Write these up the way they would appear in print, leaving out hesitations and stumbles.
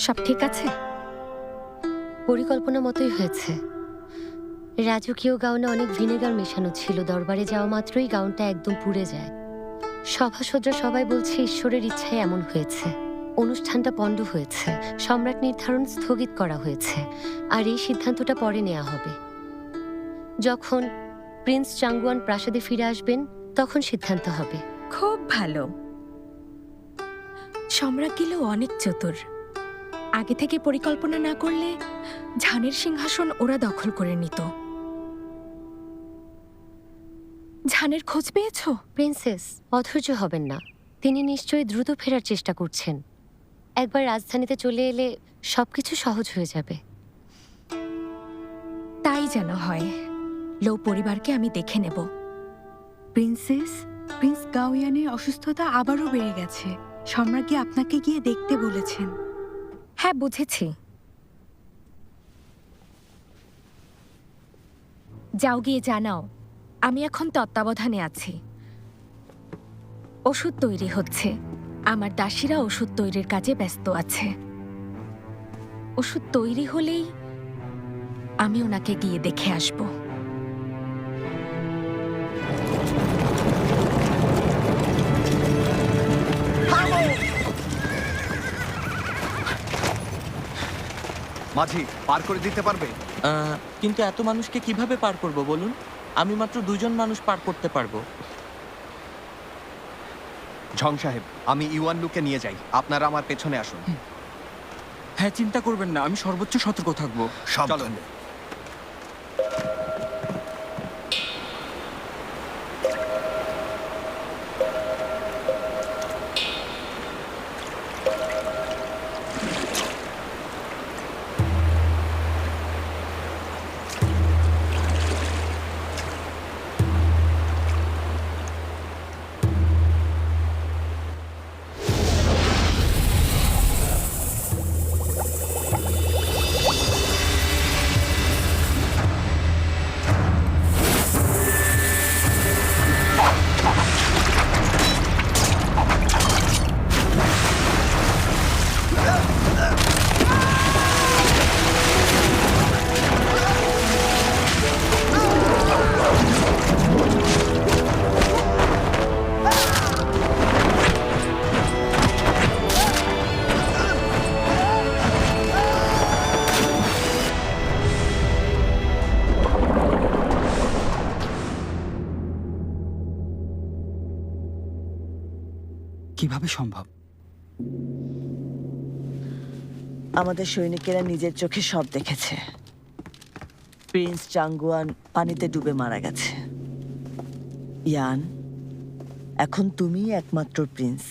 সব ঠিক আছে? পরিকল্পনা মতোই হয়েছে। রাজকীয় গাউনে অনেক ভিনেগার মেশানো ছিল, দরবারে যাওয়া মাত্রই গাউনটা একদম পুড়ে যায়। সভাসদরা সবাই বলছে ঈশ্বরের ইচ্ছায় এমন হয়েছে। অনুষ্ঠানটা পণ্ড হয়েছে, সম্রাট নির্ধারণ স্থগিত করা হয়েছে, আর এই সিদ্ধান্তটা পরে নেওয়া হবে। যখন প্রিন্স চাঙ্গুয়ান প্রাসাদে ফিরে আসবেন তখন সিদ্ধান্ত হবে। খুব ভালো। সম্রাট গিলেও অনেক চতুর। আগে থেকে পরিকল্পনা না করলে ঝানের সিংহাসন ওরা দখল করে নিত। ঝানের খোঁজ পেয়েছো? প্রিন্সেস, অধৈর্য হবেন না। তিনি নিশ্চয়ই দ্রুত ফেরার চেষ্টা করছেন। একবার রাজধানীতে চলে এলে সবকিছু সহজ হয়ে যাবে। তাই যেন হয়। লো পরিবারকে আমি দেখে নেব। প্রিন্স গাওয়ানের অসুস্থতা আবারও বেড়ে গেছে। সম্রাজ্ঞী আপনাকে গিয়ে দেখতে বলেছেন। হ্যাঁ, বুঝেছি। যাও গিয়ে জানাও আমি এখন তত্ত্বাবধানে আছি। ওষুধ তৈরি হচ্ছে। আমার দাসীরা ওষুধ তৈরির কাজে ব্যস্ত আছে। ওষুধ তৈরি হলেই আমি ওনাকে গিয়ে দেখে আসব। মাঝি, পার করে দিতে পারবে? কিন্তু এত মানুষকে কিভাবে পার করব বলুন? আমি মাত্র 2 জন মানুষ পার করতে পারবো। ঝং সাহেব, আমি ইউয়ান লুকে নিয়ে যাই, আপনারা আমার পেছনে আসুন। হ্যাঁ, চিন্তা করবেন না, আমি সর্বোচ্চ সতর্ক থাকবো। চলুন। কিভাবে সম্ভব? আমাদের সৈনিকেরা নিজের চোখে সব দেখেছে। প্রিন্স চাঙ্গুয়ান পানিতে ডুবে মারা গেছে। ইয়ান, এখন তুমিই একমাত্র প্রিন্স।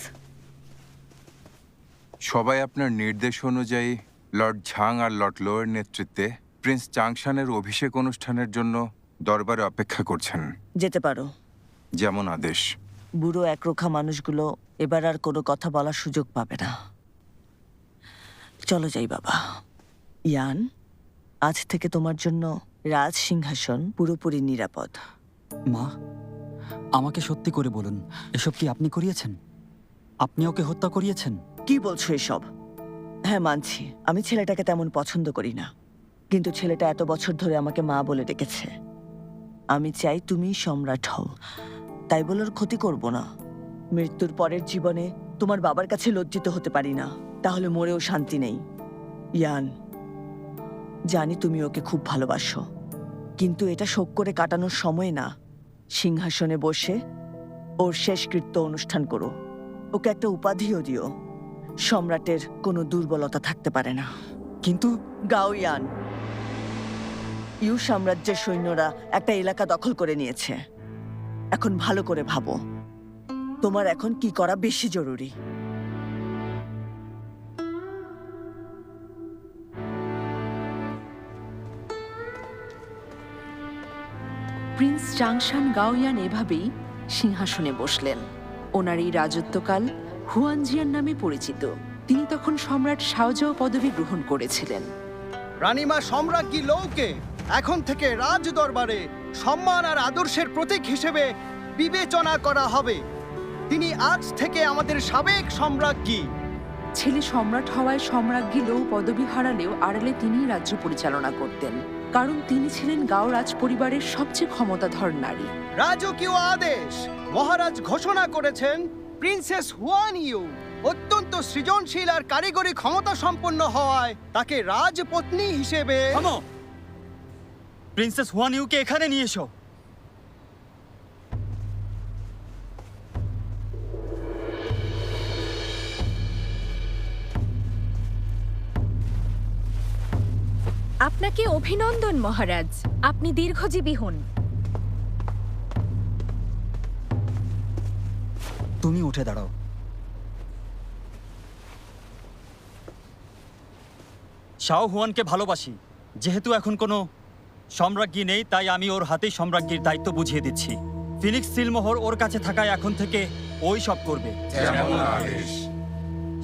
সবাই আপনার নির্দেশ অনুযায়ী লর্ড ঝাং আর লর্ড লোয়ের নেতৃত্বে প্রিন্স চাংশানের অভিষেক অনুষ্ঠানের জন্য দরবারে অপেক্ষা করছেন। যেতে পারো। যেমন আদেশ। বুড়ো একরোখা মানুষগুলো এবার আর কোনো কথা বলার সুযোগ পাবে না। চলো যাই বাবা। ইয়ান, আজ থেকে তোমার জন্য রাজ সিংহাসন পুরোপুরি নিরাপদ। মা, আমাকে সত্যি করে বলুন, এসব কি আপনি করিয়েছেন? আপনি ওকে হত্যা করিয়েছেন? কি বলছো এসব? হ্যাঁ, মানছি আমি ছেলেটাকে তেমন পছন্দ করি না, কিন্তু ছেলেটা এত বছর ধরে আমাকে মা বলে ডেকেছে। আমি চাই তুমি সম্রাট হও, তাই বলে ওর ক্ষতি করব না। মৃত্যুর পরের জীবনে তোমার বাবার কাছে লজ্জিত হতে পারি না, তাহলে মরেও শান্তি নেই। ইয়ান, জানি তুমি ওকে খুব ভালোবাসো, কিন্তু এটা শোক করে কাটানোর সময় না। সিংহাসনে বসে ওর শেষকৃত্য অনুষ্ঠান করো। ওকে একটা উপাধিও দিও। সম্রাটের কোনো দুর্বলতা থাকতে পারে না। কিন্তু গাও ইয়ান, ইউ সাম্রাজ্যের সৈন্যরা একটা এলাকা দখল করে নিয়েছে। এখন ভালো করে ভাবো, তোমার এখন কি করা বেশি জরুরি। প্রিন্স চাংশান গাওয়ান এভাবেই সিংহাসনে বসলেন। ওনার এই রাজত্বকাল হুয়ানজিয়ান নামে পরিচিত। তিনি তখন সম্রাট শাওজাও পদবি গ্রহণ করেছিলেন। রানীমা সম্রাজ্ঞী লৌকে এখন থেকে রাজ দরবারে সম্মান আর আদর্শের প্রতীক হিসেবে বিবেচনা করা হবে। তিনি আজ থেকে আমাদের সাবেক সম্রাজ্ঞী। ছেলে সম্রাট হওয়ায় সম্রাজ্ঞী লৌ পদবি হারালেও আড়ালে তিনিই রাজ্য পরিচালনা করতেন, কারণ তিনি ছিলেন গাও রাজ পরিবারের সবচেয়ে ক্ষমতাধর নারী। রাজকীয় আদেশ! মহারাজ ঘোষণা করেছেন প্রিন্সেস হুয়ান ইউ অত্যন্ত সৃজনশীল আর কারিগরি ক্ষমতা সম্পন্ন হওয়ায় তাকে রাজপত্নী হিসেবে থামো! প্রিন্সেস হুয়ান ইউকে এখানে নিয়ে এসো। আপনাকে অভিনন্দন মহারাজ, আপনি দীর্ঘজীবী হন। তুমি উঠে দাঁড়াও। শাও হুয়ানকে ভালোবাসি। যেহেতু এখন কোনো সম্রাজ্ঞী নেই, তাই আমি ওর হাতেই সম্রাজ্ঞীর দায়িত্ব বুঝিয়ে দিচ্ছি। ফিনিক্স সিলমোহর ওর কাছে থাকায় এখন থেকে ওই সব করবে।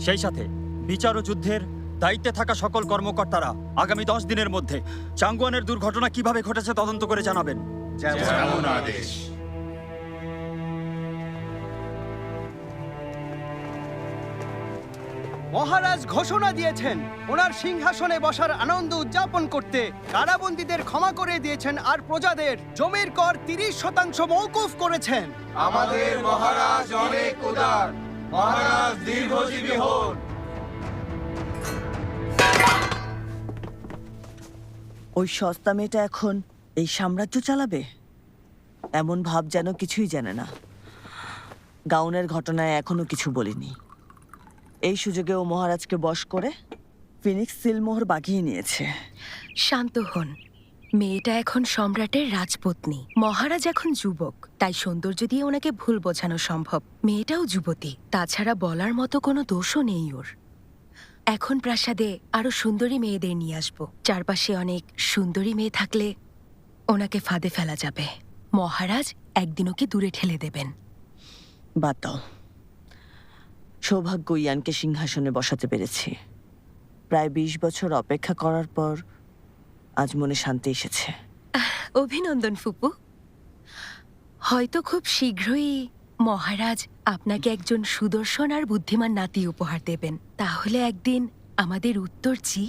সেই সাথে বিচার ও যুদ্ধের দায়িত্বে থাকা সকল কর্মকর্তারা আগামী 10 দিনের মধ্যে চাঙ্গুয়ানের দুর্ঘটনা কিভাবে ঘটেছে তদন্ত করে জানাবেন। মহারাজ ঘোষণা দিয়েছেন ওনার সিংহাসনে বসার আনন্দ উদযাপন করতে কারাবন্দীদের ক্ষমা করে দিয়েছেন আর প্রজাদের জমির কর 30% মওকুফ করেছেন। আমাদের মহারাজ অনেক উদার। মহারাজ দীর্ঘজীবী হন। ওই সস্তা মেয়েটা এখন এই সাম্রাজ্য চালাবে? এমন ভাব যেন কিছুই জানে না। গাউনের ঘটনায় এখনো কিছু বলিনি। এই সুযোগে ও মহারাজকে বশ করে ফিনিক্স সিলমোহর বাগিয়ে নিয়েছে। শান্ত হন, মেয়েটা এখন সম্রাটের রাজপত্নী। মহারাজ এখন যুবক, তাই সৌন্দর্য দিয়ে ওনাকে ভুল বোঝানো সম্ভব। মেয়েটাও যুবতী, তাছাড়া বলার মতো কোনো দোষও নেই ওর। এখন প্রাসাদে আরো সুন্দরী মেয়েদের নিয়ে আসবো। চারপাশে অনেক সুন্দরী মেয়ে থাকলে ওনাকে ফাঁদে ফেলা যাবে। মহারাজ একদিন ওকে দূরে ঠেলে দেবেন। বাদ দাও। সৌভাগ্য ইয়ানকে সিংহাসনে বসাতে পেরেছি। প্রায় 20 বছর অপেক্ষা করার পর আজ মনে শান্তি এসেছে। অভিনন্দন ফুপু। হয়তো খুব শীঘ্রই মহারাজ আপনাকে একজন সুদর্শন আর বুদ্ধিমান নাতি উপহার দেবেন। তাহলে একদিন আমাদের উত্তরজি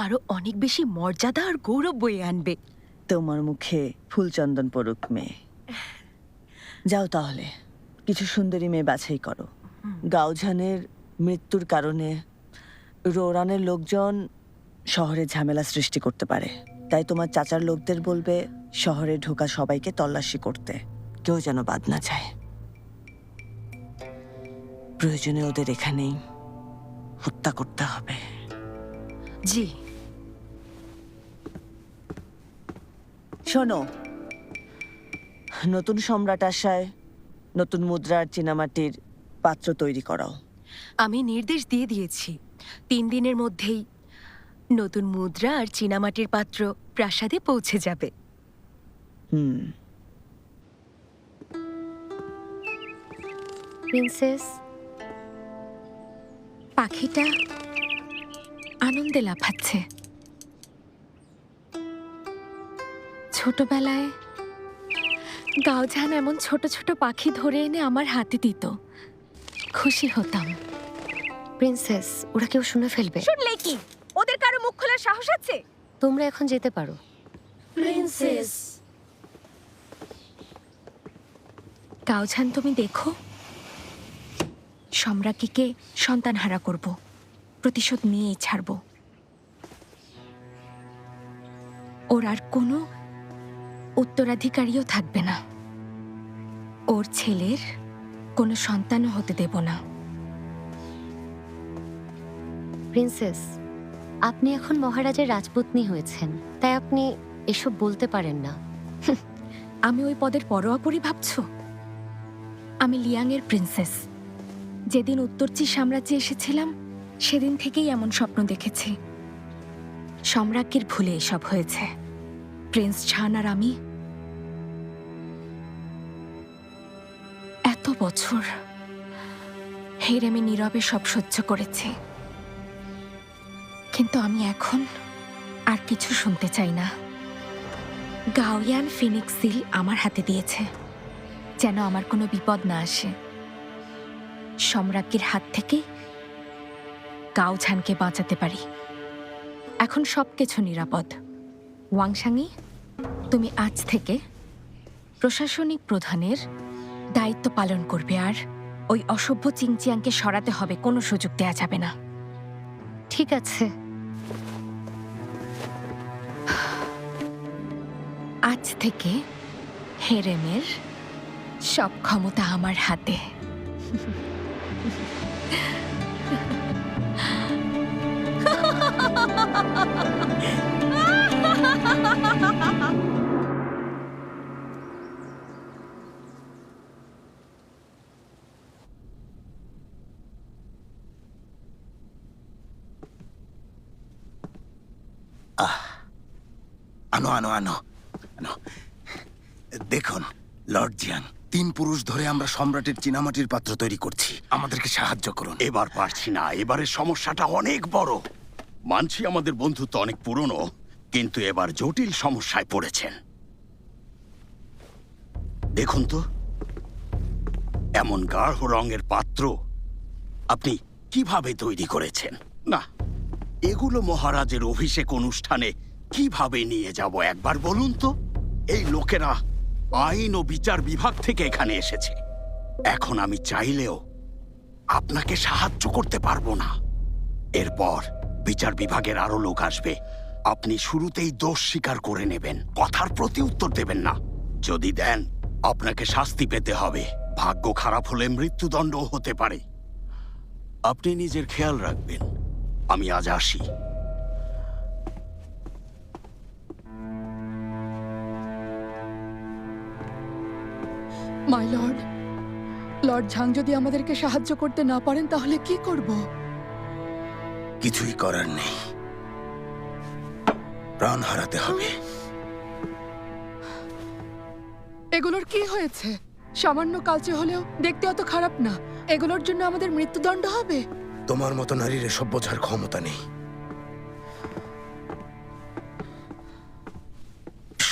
আরো অনেক বেশি মর্যাদা আর গৌরব বয়ে আনবে। তোমার মুখে ফুলচন্দন পড়ুক মেয়ে। যাও তাহলে, কিছু সুন্দরী মেয়ে বাছাই করো। গাওঝানের মৃত্যুর কারণে রোরানের লোকজন শহরে ঝামেলা সৃষ্টি করতে পারে, তাই তোমার চাচার লোকদের বলবে শহরে ঢোকা সবাইকে তল্লাশি করতে, কেউ যেন বাদ না যায়। প্রয়োজনে ওদের এখানেই হত্যা করতে হবে। জি। শোনো, নতুন সম্রাট আসায় নতুন মুদ্রা আর চীনামাটির পাত্র তৈরি করাও। আমি নির্দেশ দিয়ে দিয়েছি, 3 দিনের মধ্যেই নতুন মুদ্রা আর চীনামাটির পাত্র প্রাসাদে পৌঁছে যাবে। প্রিন্সেস, পাখিটা আনন্দে লাফাচ্ছে। ছোটবেলায় গাওঝান এমন ছোট ছোট পাখি ধরে এনে আমার হাতে দিত, খুশি হতাম। প্রিন্সেস, ওরা কেউ শুনে ফেলবে। শুনলে কি, ওদের কারো মুখ খোলার সাহস আছে? তোমরা এখন যেতে পারো। প্রিন্সেস গাওঝান, তুমি দেখো, সম্রাজ্ঞীকে সন্তানহারা করব, প্রতিশোধ নিয়েই ছাড়ব। ওর আর কোনো উত্তরাধিকারীও থাকবে না। ওর ছেলের কোনো সন্তানও হতে দেব না। প্রিন্সেস, আপনি এখন মহারাজের রাজপত্নী হয়েছেন, তাই আপনি এসব বলতে পারেন না। আমি ওই পদের পরোয়া করি ভাবছো? আমি লিয়াংয়ের প্রিন্সেস। যেদিন উত্তরচী সাম্রাজ্যে এসেছিলাম সেদিন থেকেই এমন স্বপ্ন দেখেছি। সম্রাজ্ঞীর ভুলে এসব হয়েছে। প্রিন্স ছান আর আমি এত বছর হেরেমে নীরবে সব সহ্য করেছি, কিন্তু আমি এখন আর কিছু শুনতে চাই না। গাওয়ান ফিনিক্স সিল আমার হাতে দিয়েছে, যেন আমার কোনো বিপদ না আসে। সম্রাজ্ঞীর হাত থেকে গাওঝানকে বাঁচাতে পারি। এখন সবকিছু নিরাপদ। ওয়াংসাংই, তুমি আজ থেকে প্রশাসনিক প্রধানের দায়িত্ব পালন করবে, আর ওই অসভ্য চিংচিয়াংকে সরাতে হবে, কোনো সুযোগ দেয়া যাবে না। ঠিক আছে। আজ থেকে হেরেমের সব ক্ষমতা আমার হাতে। আনো আনো আনো আনো। দেখুন লর্ড জিয়াং, 3 পুরুষ ধরে আমরা সম্রাটের চীনামাটির পাত্র তৈরি করছি, আমাদেরকে সাহায্য করুন। এবার পারছি না, এবারের সমস্যাটা অনেক বড়। মানছি আমাদের বন্ধুত্ব অনেক পুরনো, কিন্তু এবার জটিল সমস্যায় পড়েছেন। দেখুন তো, এমন গাঢ় রঙের পাত্র আপনি কিভাবে তৈরি করেছেন? না, এগুলো মহারাজের অভিষেক অনুষ্ঠানে কিভাবে নিয়ে যাব একবার বলুন তো। এই লোকেরা আইন ও বিচার বিভাগ থেকে এখানে এসেছে। এখন আমি চাইলেও আপনাকে সাহায্য করতে পারবো না। এরপর বিচার বিভাগের আরো লোক আসবে। আপনি শুরুতেই দোষ স্বীকার করে নেবেন, কথার প্রতি উত্তর দেবেন না। যদি দেন, আপনাকে শাস্তি পেতে হবে। ভাগ্য খারাপ হলে মৃত্যুদণ্ডও হতে পারে। আপনি নিজের খেয়াল রাখবেন। আমি আজ আসি। মাই লর্ড, লর্ড ঝাং যদি আমাদেরকে সাহায্য করতে না পারেন তাহলে কি করব? কিছুই করার নেই, প্রাণ হারাতে হবে। এগুলোর কি হয়েছে? সামান্য কালচে হলেও দেখতে অত খারাপ না। এগুলোর জন্য আমাদের মৃত্যুদণ্ড হবে? তোমার মতো নারীর এসব বোঝার ক্ষমতা নেই।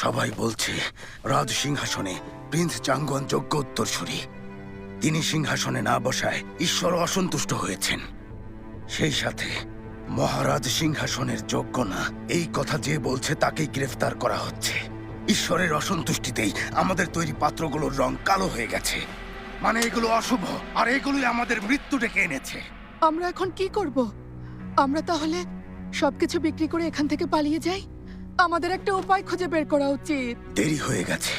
সবাই বলছে রাজ সিংহাসনে প্রিন্স চাঙ্গন যোগ্য উত্তরসূরি। তিনি সিংহাসনে না বসায় ঈশ্বর অসন্তুষ্ট হয়েছেন। সেই সাথে মহারাজ সিংহাসনের যোগ্য না এই কথা যে বলছে তাকেই গ্রেফতার করা হচ্ছে। ঈশ্বরের অসন্তুষ্টিতেই আমাদের তৈরি পাত্রগুলোর রং কালো হয়ে গেছে। মানে এগুলো অশুভ, আর এগুলোই আমাদের মৃত্যু ডেকে এনেছে। আমরা এখন কি করব? আমরা তাহলে সবকিছু বিক্রি করে এখান থেকে পালিয়ে যাই? আমাদের একটা উপায় খুঁজে বের করা উচিত। দেরি হয়ে গেছে।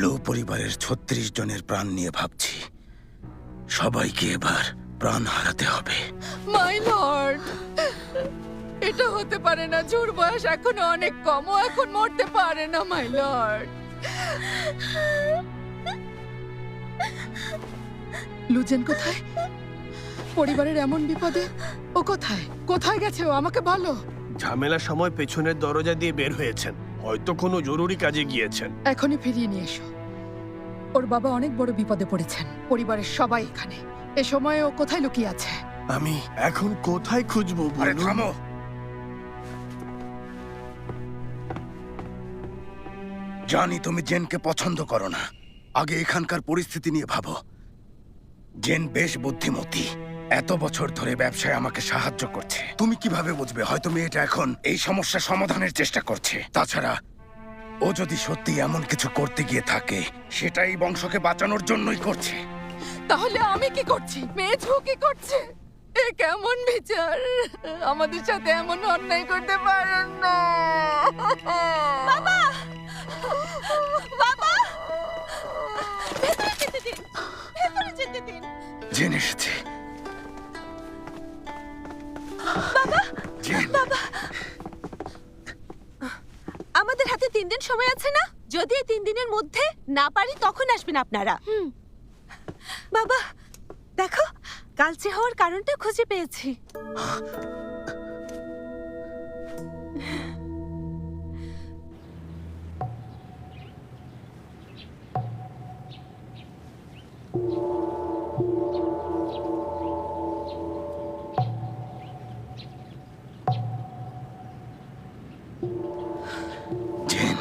লো পরিবারের 36 জনের প্রাণ নিয়ে ভাবছি। সবাইকে এবার প্রাণ হারাতে হবে। মাই লর্ড, এটা হতে পারে না। জোর বয়স এখনো অনেক কম, ও এখন মরতে পারে না। মাই লর্ড, লুজেন কোথায়? পরিবারের এমন বিপদে ও কোথায়? কোথায় গেছে ও? আমাকে বলো। ঝামেলার সময় পেছনের দরজা দিয়ে বের হয়েছেন, হয়তো কোনো জরুরি কাজে গিয়েছেন। এখনই ফিরিয়ে নিয়ে এসো। ওর বাবা অনেক বড় বিপদে পড়েছেন। পরিবারের সবাই এখানে। এ সময়ে ও কোথায় লুকিয়ে আছে? আমি এখন কোথায় খুঁজবো? আরে থামো। জানি তুমি জেনকে পছন্দ করো না। আগে এখানকার পরিস্থিতি নিয়ে ভাবো। জেন বেশ বুদ্ধিমতী, এত বছর ধরে ব্যবসায় আমাকে সাহায্য করছে। তুমি কিভাবে বুঝবে হয়তো মেয়েটা এখন এই সমস্যা সমাধানের চেষ্টা করছে? তাছাড়া ও যদি সত্যি এমন কিছু করতে গিয়ে থাকে, সেটাই বংশকে বাঁচানোর জন্যই করছে। তাহলে আমি কি করছি? মেয়ে কি করছে? এ কেমন বিচার? আমাদের সাথে এমন অন্যায় করতে পারেন না। বাবা, বাবা, ভেতরে যেতে দিন, ভেতরে যেতে দিন। জেন এসেছে। বাবা, জেন, বাবা, আমাদের হাতে 3 দিন সময় আছে না? যদি এই 3 দিনের মধ্যে না পারি তখন আসবেন আপনারা। বাবা, দেখো, কালচে হওয়ার কারণটা খুঁজে পেয়েছি। জেন,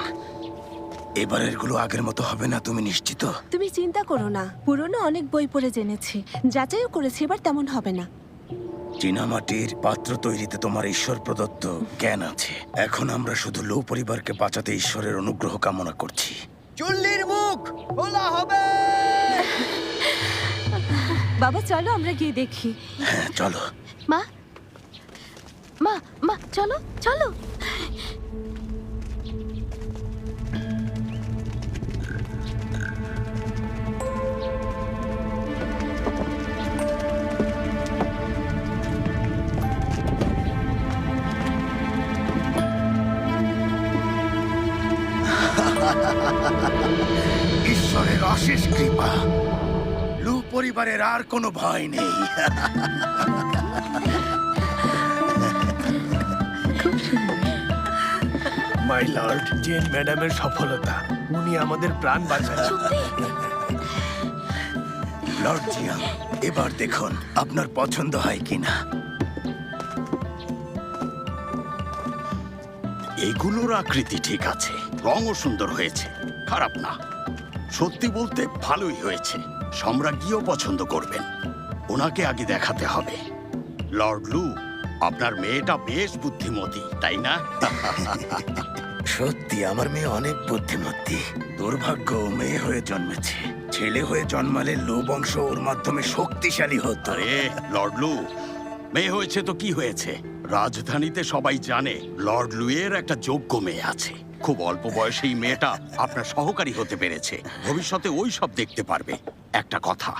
এবারের গুলো আগের মতো হবে না, তুমি নিশ্চিত? তুমি চিন্তা করো না, পুরনো অনেক বই পড়ে জেনেছি, যাচাইও করেছি, এবার তেমন হবে না। চীনামাটির পাত্র তৈরিতে তোমার ঈশ্বর প্রদত্ত জ্ঞান আছে। এখন আমরা শুধু লো পরিবারকে বাঁচাতে ঈশ্বরের অনুগ্রহ কামনা করছি। চুল্লির মুখ খোলা হবে। বাবা চলো আমরা গিয়ে দেখি। হ্যাঁ চলো। মা মা মা চলো চলো। ঈশ্বরের অশেষ কৃপা, লু পরিবারের আর কোনো ভয় নেই। মাই লর্ড, জেন ম্যাডামের সফলতা, উনি আমাদের প্রাণ বাঁচালেন। লর্ড জিয়াং, এবার দেখুন আপনার পছন্দ হয় কিনা। এগুলোর আকৃতি ঠিক আছে, রঙও সুন্দর হয়েছে, খারাপ না। সত্যি বলতে ভালোই হয়েছে। সম্রাজ্ঞীও পছন্দ করবেন। ওনাকে আগে দেখাতে হবে। লর্ড লু, আপনার মেয়েটা বেশ বুদ্ধিমতী, তাই না? সত্যি আমার মেয়ে অনেক বুদ্ধিমতী। দুর্ভাগ্য ও মেয়ে হয়ে জন্মেছে। ছেলে হয়ে জন্মালে লু বংশ ওর মাধ্যমে শক্তিশালী হতো। আরে লর্ড লু, মেয়ে হয়েছে তো কি হয়েছে? রাজধানীতে সবাই জানে লর্ড লুয়ের একটা যোগ্য মেয়ে আছে। খুব অল্প বয়সেই মেয়েটা আপনার সহকারী হতে পেরেছে। ভবিষ্যতে ওই সব দেখতে পারবে। একটা কথা,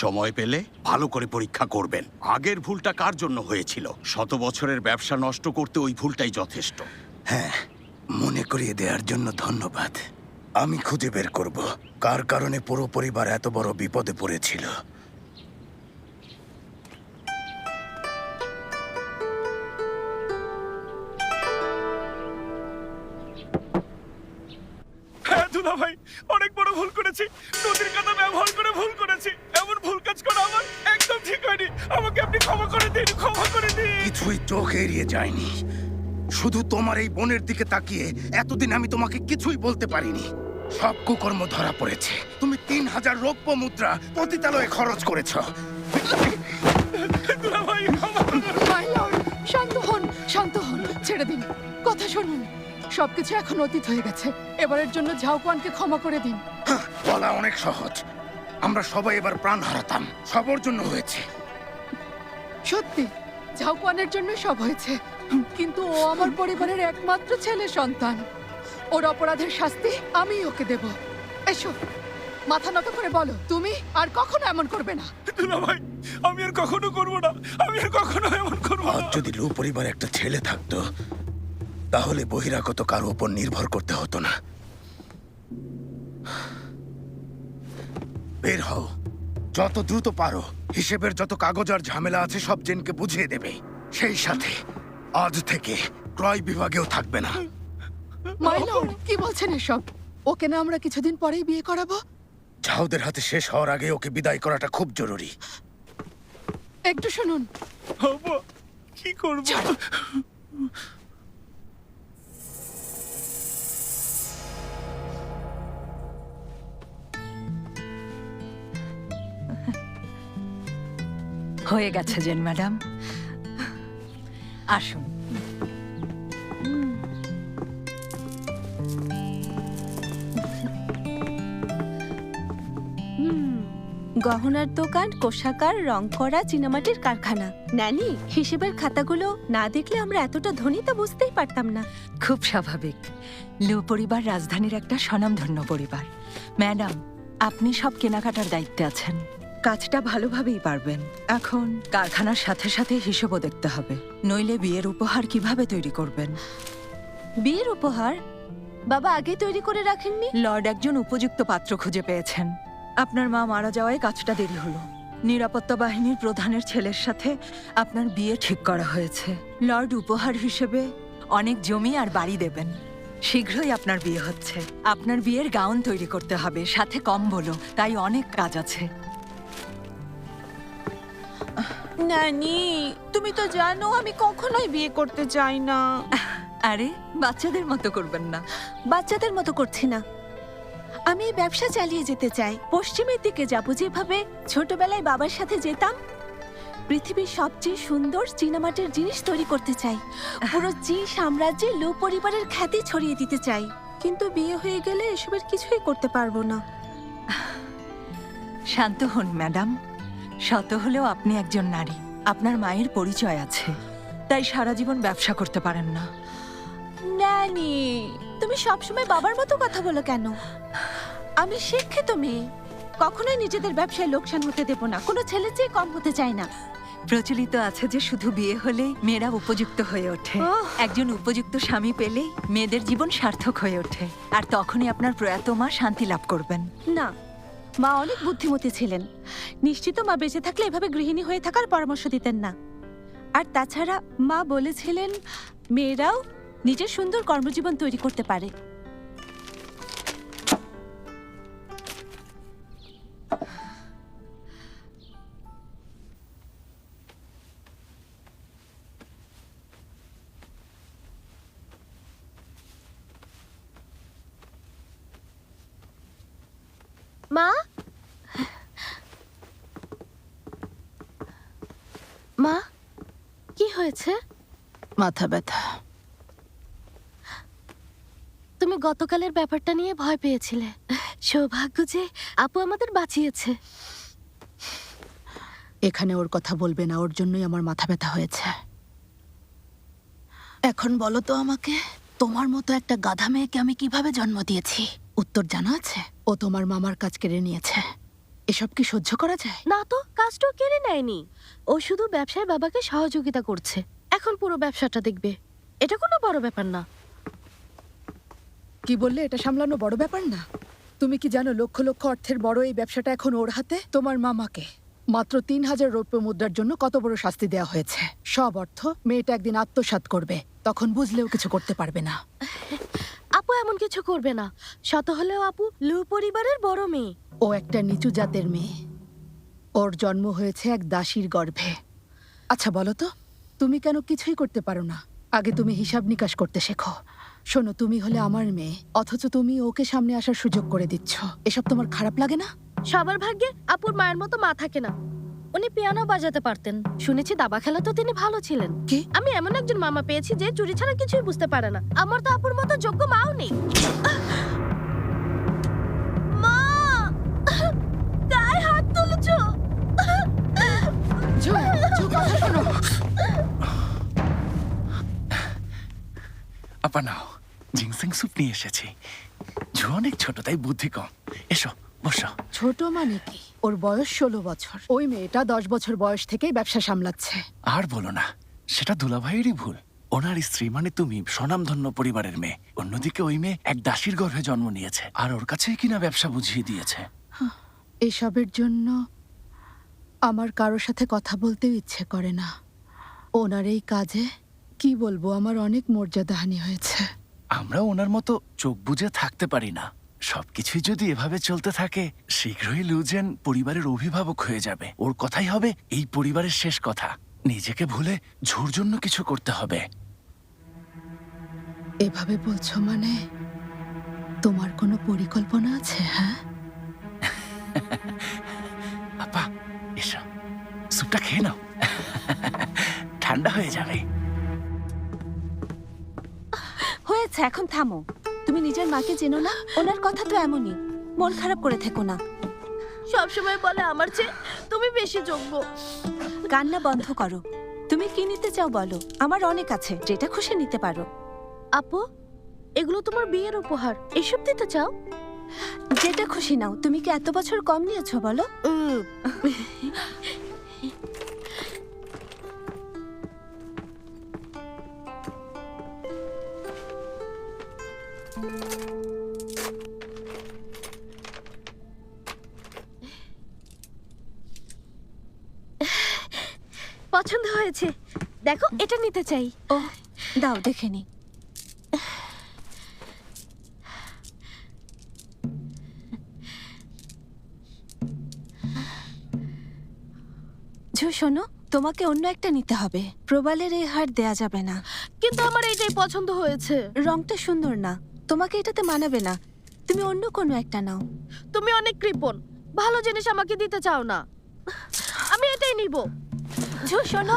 সময় পেলে ভালো করে পরীক্ষা করবেন। আগের ভুলটা কার জন্য হয়েছিল? 100 বছরের ব্যবসা নষ্ট করতে ওই ভুলটাই যথেষ্ট। হ্যাঁ, মনে করিয়ে দেওয়ার জন্য ধন্যবাদ। আমি খুঁজে বের করব কার কারণে পুরো পরিবার এত বড় বিপদে পড়েছিল। হ্যাঁ দুলা ভাই, অনেক বড় ভুল করেছি। নদীর কাঁটা ব্যবহার করে ভুল করেছি। এমন ভুল কাজ করা আমার একদম ঠিক হয়নি। আমাকে আপনি ক্ষমা করে দিন, ক্ষমা করে দিন। কিছুই চোখ এড়িয়ে যায়নি। শুধু তোমার এই বোনের দিকে তাকিয়ে এতদিন আমি তোমাকে কিছুই বলতে পারিনি। সব কুকর্ম ধরা পড়েছে। তুমি 3000 রৌপ্য মুদ্রা পতিতালয়ে খরচ করেছ। দুলা ভাই, ক্ষমা করে দিন। মাই লর্ড, শান্ত হন, শান্ত হন, ছেড়ে দিন, কথা শুনুন। সবকিছু এখন অতীত হয়ে গেছে। এবারের জন্য ঝাউকোয়ানকে ক্ষমা করে দিন। বলা অনেক সহজ। আমরা সবাই এবার প্রাণ হারাতাম। সবার জন্য হয়েছে। সত্যি ঝাউকোয়ানের জন্য সব হয়েছে, কিন্তু ও আমার পরিবারের একমাত্র ছেলে সন্তান। ওর অপরাধের শাস্তি আমি ওকে দেব। এসো, মাথা নত করে বলো, তুমি আর কখনো এমন করবে না। দুলা ভাই, আমি আর কখনো করবো না। আমি আর কখনো এমন করবো আজ না। যদি লু পরিবারে একটা ছেলে থাকতো, তাহলে বহিরাগত কারো উপর নির্ভর করতে হতো না। বের হও, যত দ্রুত পারো। হিসেবের যত কাগজ আর ঝামেলা আছে সব জেনকে বুঝিয়ে দেবে। সেই সাথে আজ থেকে ক্রয় বিভাগেও থাকবে না। মাই লর্ড, কি বলছেন এসব? ওকে না আমরা কিছুদিন পরেই বিয়ে করাবো? ঝাউদের হাতে শেষ হওয়ার আগে ওকে বিদায় করাটা খুব জরুরি। একটু শুনুন। বাবা, কি করবো? হয়ে গেছে জেন ম্যাডাম, আসুন। গহনার দোকান, কোষাগার, রং করা, চীনামাটির কারখানা। নানি, হিসেবের খাতাগুলো না দেখলে আমরা এতটা ধনী তা বুঝতেই পারতাম না। খুব স্বাভাবিক। লু পরিবার রাজধানীর একটা স্বনামধন্য পরিবার। ম্যাডাম, আপনি সব কেনাকাটার দায়িত্বে আছেন। কাজটা ভালোভাবেই পারবেন। এখন কারখানার সাথে সাথে হিসেবও দেখতে হবে, নইলে বিয়ের উপহার কিভাবে তৈরি করবেন? বিয়ের উপহার বাবা আগে তৈরি করে রাখেননি? লর্ড একজন উপযুক্ত পাত্র খুঁজে পেয়েছেন। আপনার মা মারা যাওয়ায় কাজটা দেরি হলো। নিরাপত্তা বাহিনীর প্রধানের ছেলের সাথে আপনার বিয়ে ঠিক করা হয়েছে। লর্ড উপহার হিসেবে অনেক জমি আর বাড়ি দেবেন। শীঘ্রই আপনার বিয়ে হচ্ছে। আপনার বিয়ের গাউন তৈরি করতে হবে, সাথে কম্বলও, তাই অনেক কাজ আছে। নানি, তুমি তো জানো আমি কখনোই বিয়ে করতে চাই না। আরে, বাচ্চাদের মতো করবেন না। বাচ্চাদের মতো করছি না। আমি এই ব্যবসা চালিয়ে যেতে চাই। পশ্চিমের দিকে যাব, যেভাবে ছোটবেলায় বাবার সাথে যেতাম। পৃথিবীর সবচেয়ে সুন্দর চীনামাটির জিনিস তৈরি করতে চাই। পুরো চীন সাম্রাজ্যে লু পরিবারের খ্যাতি ছড়িয়ে দিতে চাই। কিন্তু বিয়ে হয়ে গেলে এসবের কিছুই করতে পারবো না। শান্ত হন ম্যাডাম। শত হলেও আপনি একজন নারী, আপনার মায়ের পরিচয় আছে, তাই সারা জীবন ব্যবসা করতে পারেন না। ন্যানি, তুমি সবসময় বাবার মতো কথা বলো কেন? আমি শিক্ষিত মেয়ে, কখনোই নিজেদের ব্যবসায় লোকসান হতে দেব না। কোনো ছেলের চেয়ে কম হতে চাই না। প্রচলিত আছে যে শুধু বিয়ে হলে মেয়েরা উপযুক্ত হয়ে ওঠে। একজন উপযুক্ত স্বামী পেলে মেয়েদের জীবন সার্থক হয়ে ওঠে, আর তখনই আপনার প্রয়াত মা শান্তি লাভ করবেন। না, মা অনেক বুদ্ধিমতী ছিলেন। নিশ্চিত মা বেঁচে থাকলে এভাবে গৃহিণী হয়ে থাকার পরামর্শ দিতেন না। আর তাছাড়া মা বলেছিলেন মেয়েরাও নিজের সুন্দর কর্মজীবন তৈরি করতে পারে। মা, মা, কি হয়েছে? মাথা ব্যথা। তুমি গতকালের ব্যাপারটা নিয়ে ভয় পেয়েছিলে। সৌভাগ্য যে আপু আমাদের বাঁচিয়েছে। এখানে ওর কথা বলবে না, ওর জন্যই আমার মাথা ব্যথা হয়েছে। এখন বলো তো আমাকে, তোমার মতো একটা গাধা মেয়েকে আমি কিভাবে জন্ম দিয়েছি? উত্তর জানা আছে? ও তোমার মামার কাজ কেড়ে নিয়েছে। এসব কি সহ্য করা যায়? না তো, কাজটাও কেড়ে নেয়নি। ও শুধু ব্যবসায় বাবাকে সহযোগিতা করছে। এখন পুরো ব্যবসাটা দেখবে। এটা কোনো বড় ব্যাপার না। কি বললে? এটা সামলানো বড় ব্যাপার না? তুমি কি জানো লক্ষ লক্ষ অর্থের বড় এই ব্যবসাটা এখন ওর হাতে? তোমার মামাকে মাত্র 3000 রৌপ্য মুদ্রার জন্য কত বড় শাস্তি দেওয়া হয়েছে। সব অর্থ মেয়েটা একদিন আত্মসাৎ করবে, তখন বুঝলেও কিছু করতে পারবে না। আপু এমন কিছু করবে না। শত হলেও আপু লু পরিবারের বড় মেয়ে। ও একটা নিচু জাতের মেয়ে। ওর জন্ম হয়েছে এক দাসীর গর্ভে। আচ্ছা বলো তো, তুমি কেন কিছুই করতে পারো না? আগে তুমি হিসাব নিকাশ করতে শেখো। শোনো, তুমি হলে আমার মেয়ে, অথচ তুমি ওকে সামনে আসার সুযোগ করে দিচ্ছ। এসব তোমার খারাপ লাগে না? সবার ভাগ্যে আপুর মায়ের মতো মা থাকে না। উনি পিয়ানো বাজাতে পারতেন। শুনেছি দাবা খেলা তো তিনি ভালো ছিলেন। কি? আমি এমন একজন মামা পেয়েছি যে চুরি ছাড়া কিছুই বুঝতে পারে না। আমার তো আপুর মতো যোগ্য মাও নেই। মা, গায়ে হাত তুলেছো। আপা নাও, জিংসেং স্যুপ নিয়ে এসেছি। ঝু অনেক ছোট, তাই বুদ্ধি কম। এসো বসো। ছোট মানে কি? ওর বয়স 16 বছর। ওই মেয়েটা 10 বছর বয়স থেকেই ব্যবসা সামলাচ্ছে। আর বলো না, সেটা দুলাভাইয়েরই ভুল। ওনার স্ত্রী মানে তুমি স্বনামধন্য পরিবারের মেয়ে। অন্যদিকে ওই মেয়ে এক দাসীর গর্ভে জন্ম নিয়েছে, আর ওর কাছেই কিনা ব্যবসা বুঝিয়ে দিয়েছে। এসবের জন্য আমার কারোর সাথে কথা বলতেও ইচ্ছে করে না। ওনার এই কাজে কি বলবো, আমার অনেক মর্যাদাহানি হয়েছে। আমরা ওনার মতো চোখ বুজে থাকতে পারি না। সবকিছুই যদি এভাবে চলতে থাকে, শীঘ্রই লুজেন পরিবারের অভিভাবক হয়ে যাবে। ওর কথাই হবে এই পরিবারের শেষ কথা। নিজেকে ভুলে ঝুর জন্য কিছু করতে হবে। এভাবে বলছো মানে তোমার কোনো পরিকল্পনা আছে? হ্যাঁ আপা, এসো, স্যুপটা খেয়ে নাও, ঠান্ডা হয়ে যাবে। হয়েছে, এখন থামো। তুমি নিজের মাকে চেনো না? ওনার কথা তো এমনই। মন খারাপ করে থেকো না। সবসময় বলে আমার চেয়ে তুমি বেশি যোগ্য। কান্না বন্ধ করো। তুমি কি নিতে চাও বলো, আমার অনেক আছে, যেটা খুশি নিতে পারো। আপু, এগুলো তোমার বিয়ের উপহার, এসব দিতে চাও? যেটা খুশি নাও। তুমি কি এত বছর কম নিয়েছো বলো? পছন্দ হয়েছে। দেখো, এটা নিতে চাই। ও দাও, দেখে নি। ঝু শোনো, তোমাকে অন্য একটা নিতে হবে। প্রবালের এই হার দেয়া যাবে না। কিন্তু আমার এইটাই পছন্দ হয়েছে। রংটা সুন্দর না, তোমাকে এটাতে মানাবে না। তুমি অন্য কোনো একটা নাও। তুমি অনেক কৃপণ, ভালো জিনিস আমাকে দিতে চাও না। আমি এটাই নিব। ঝু শোনো,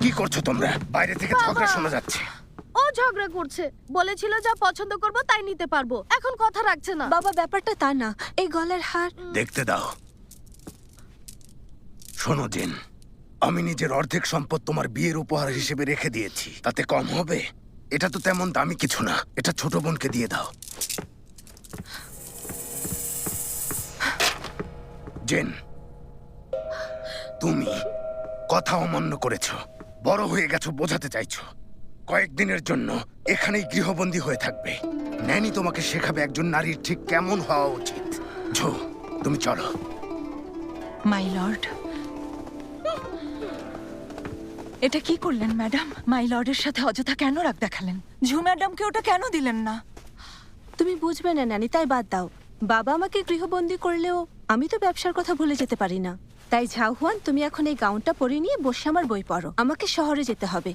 কি করছো তোমরা? বাইরে থেকে ঝগড়া শোনা যাচ্ছে। ও ঝগড়া করছে, বলেছিল যা পছন্দ করব তাই নিতে পারবো, এখন কথা রাখছে না। বাবা ব্যাপারটা তা না, এই গলার হার। দেখতে দাও। শোনো জেন, আমি নিজের অর্ধেক সম্পদ তোমার বিয়ের উপহার হিসেবে রেখে দিয়েছি, তাতে কম হবে? এটা তো তেমন দামি কিছু না, এটা ছোট বোনকে দিয়ে দাও। জেন, তুমি কথা অমান্য করেছো, বড় হয়ে গেছো, বোঝাতে চাইছো। কয়েকদিনের জন্য এখানেই গৃহবন্দী হয়ে থাকবে। ন্যানি তোমাকে শেখাবে একজন নারীর ঠিক কেমন হওয়া উচিত। ঝো, তুমি চলো। মাই লর্ড, এটা কি করলেন ম্যাডাম? মাই লর্ডের সাথে অযথা কেন রাগ দেখালেন? ঝু ম্যাডামকে ওটা কেন দিলেন না? তুমি বুঝবে না নানি, তাই বাদ দাও। বাবা আমাকে গৃহবন্দী করলেও আমি তো ব্যবসার কথা ভুলে যেতে পারি না। তাই ঝাও হুয়ান, তুমি এখন এই গাউনটা পরে নিয়ে বসে আমার বই পড়ো। আমাকে শহরে যেতে হবে।